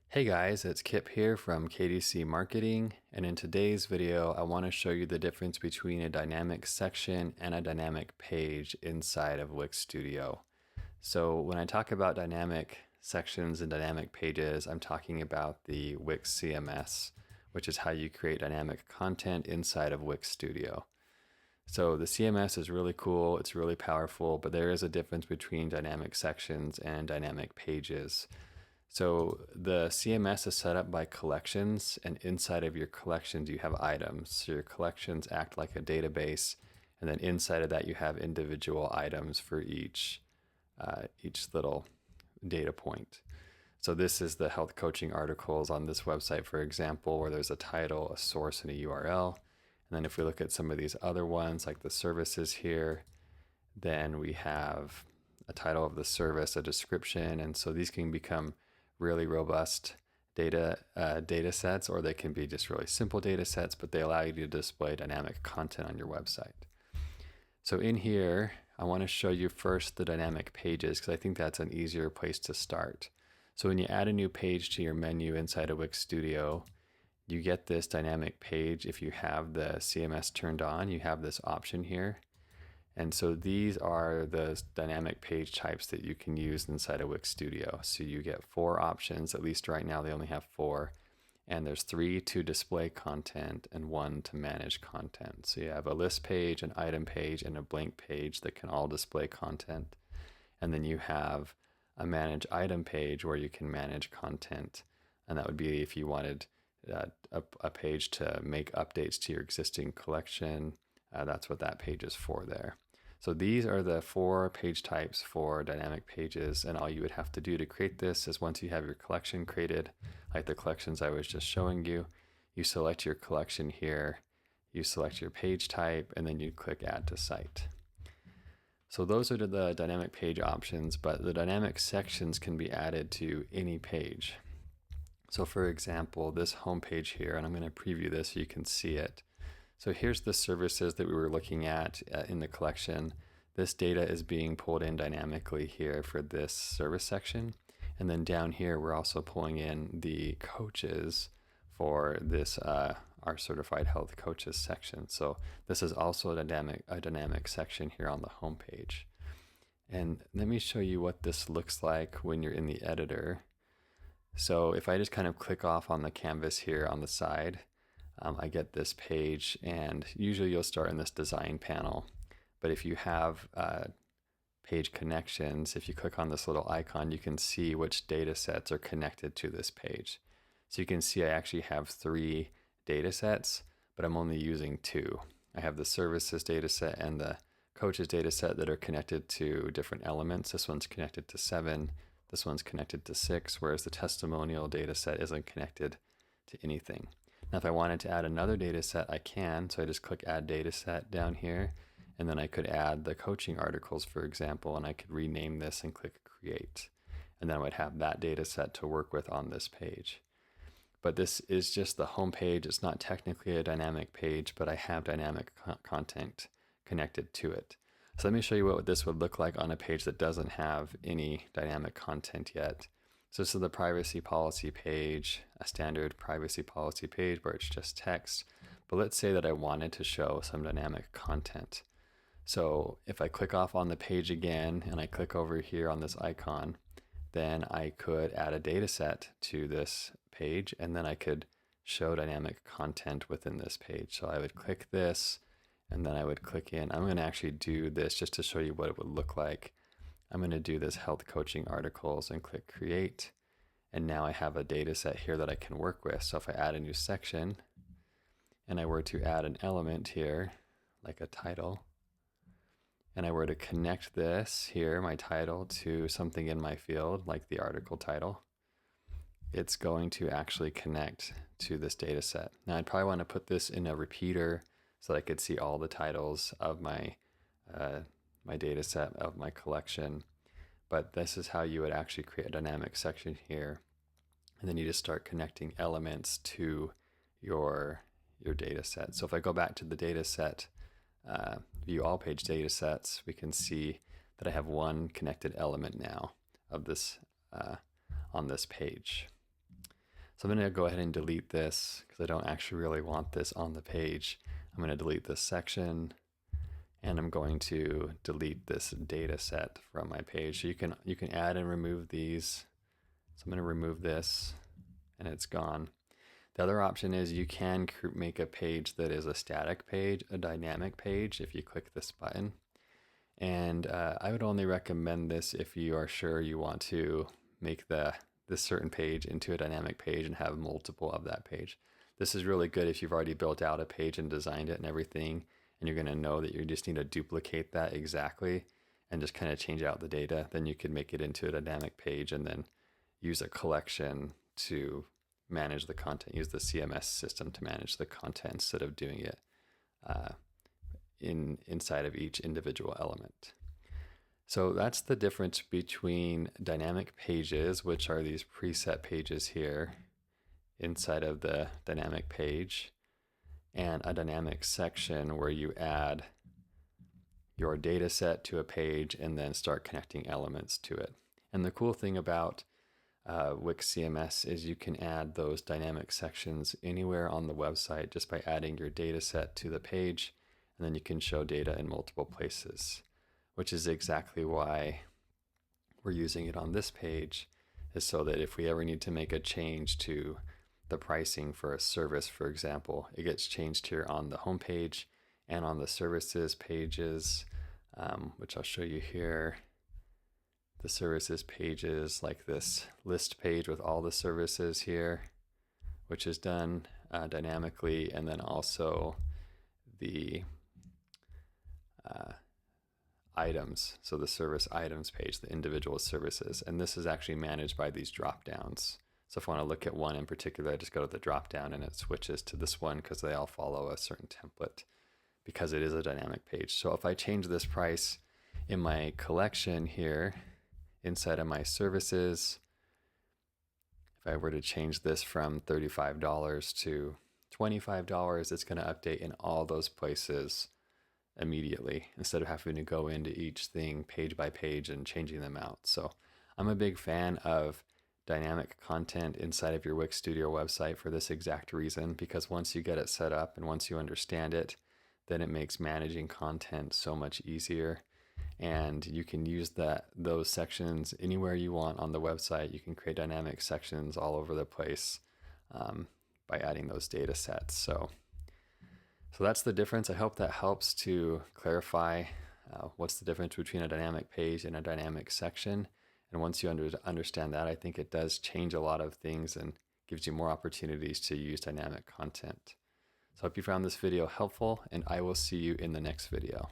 Hey guys, it's Kip here from KDC Marketing, and in today's video I want to show you the difference between a dynamic section and a dynamic page inside of Wix Studio. So when I talk about dynamic sections and dynamic pages, I'm talking about the Wix CMS, which is how you create dynamic content inside of Wix Studio. So the CMS is really cool, it's really powerful, but there is a difference between dynamic sections and dynamic pages. So the CMS is set up by collections, and inside of your collections you have items. So your collections act like a database, and then inside of that you have individual items for each little data point. So this is the health coaching articles on this website, for example, where there's a title, a source, and a URL. And then if we look at some of these other ones, like the services here, then we have a title of the service, a description, and so these can become really robust data sets, or they can be just really simple data sets, but they allow you to display dynamic content on your website. So in here, I want to show you first the dynamic pages because I think that's an easier place to start. So when you add a new page to your menu inside of Wix Studio, you get this dynamic page. If you have the CMS turned on, you have this option here. And so these are the dynamic page types that you can use inside of Wix Studio. So you get 4 options, at least right now they only have 4. And there's 3 to display content and 1 to manage content. So you have a list page, an item page, and a blank page that can all display content. And then you have a manage item page where you can manage content. And that would be if you wanted a page to make updates to your existing collection. That's what that page is for there. So these are the 4 page types for dynamic pages, and all you would have to do to create this is once you have your collection created, like the collections I was just showing you, you select your collection here, you select your page type, and then you click Add to Site. So those are the dynamic page options, but the dynamic sections can be added to any page. So for example, this home page here, and I'm going to preview this so you can see it. So here's the services that we were looking at in the collection. This data is being pulled in dynamically here for this service section. And then down here, we're also pulling in the coaches for this, our certified health coaches section. So this is also a dynamic section here on the home page. And let me show you what this looks like when you're in the editor. So if I just kind of click off on the canvas here on the side, I get this page, and usually you'll start in this design panel. But if you have page connections, if you click on this little icon, you can see which data sets are connected to this page. So you can see I actually have 3 data sets, but I'm only using 2. I have the services data set and the coaches data set that are connected to different elements. This one's connected to 7, this one's connected to 6, whereas the testimonial data set isn't connected to anything. Now, if I wanted to add another data set, I can. So I just click Add Data Set down here, and then I could add the coaching articles, for example, and I could rename this and click Create. And then I would have that data set to work with on this page. But this is just the home page. It's not technically a dynamic page, but I have dynamic content connected to it. So let me show you what this would look like on a page that doesn't have any dynamic content yet. So this is the privacy policy page, a standard privacy policy page where it's just text. But let's say that I wanted to show some dynamic content. So if I click off on the page again and I click over here on this icon, then I could add a data set to this page, and then I could show dynamic content within this page. So I would click this, and then I would click in. I'm going to actually do this just to show you what it would look like. I'm going to do this health coaching articles and click Create. And now I have a data set here that I can work with. So if I add a new section and I were to add an element here, like a title, and I were to connect this here, my title, to something in my field, like the article title, it's going to actually connect to this data set. Now I'd probably want to put this in a repeater so that I could see all the titles of my data set of my collection. But this is how you would actually create a dynamic section here. And then you just start connecting elements to your data set. So if I go back to the data set, view all page data sets, we can see that I have one connected element now of this on this page. So I'm going to go ahead and delete this because I don't actually really want this on the page. I'm going to delete this section, and I'm going to delete this data set from my page. So you can add and remove these. So I'm going to remove this, and it's gone. The other option is you can make a page that is a static page, a dynamic page, if you click this button. And I would only recommend this if you are sure you want to make this certain page into a dynamic page and have multiple of that page. This is really good if you've already built out a page and designed it and everything, and you're going to know that you just need to duplicate that exactly and just kind of change out the data. Then you could make it into a dynamic page and then use a collection to manage the content, use the CMS system to manage the content instead of doing it inside of each individual element. So that's the difference between dynamic pages, which are these preset pages here inside of the dynamic page, and a dynamic section where you add your data set to a page and then start connecting elements to it. And the cool thing about Wix CMS is you can add those dynamic sections anywhere on the website just by adding your data set to the page, and then you can show data in multiple places, which is exactly why we're using it on this page, is so that if we ever need to make a change to the pricing for a service, for example, it gets changed here on the home page and on the services pages, which I'll show you here. The services pages, like this list page with all the services here, which is done dynamically, and then also the items, so the service items page, the individual services, and this is actually managed by these drop downs. So if I want to look at one in particular, I just go to the drop down and it switches to this one because they all follow a certain template because it is a dynamic page. So if I change this price in my collection here inside of my services, if I were to change this from $35 to $25, it's going to update in all those places immediately instead of having to go into each thing page by page and changing them out. So I'm a big fan of dynamic content inside of your Wix Studio website for this exact reason, because once you get it set up and once you understand it, then it makes managing content so much easier, and you can use those sections anywhere you want on the website. You can create dynamic sections all over the place by adding those data sets. So that's the difference. I hope that helps to clarify what's the difference between a dynamic page and a dynamic section. And once you understand that, I think it does change a lot of things and gives you more opportunities to use dynamic content. So I hope you found this video helpful, and I will see you in the next video.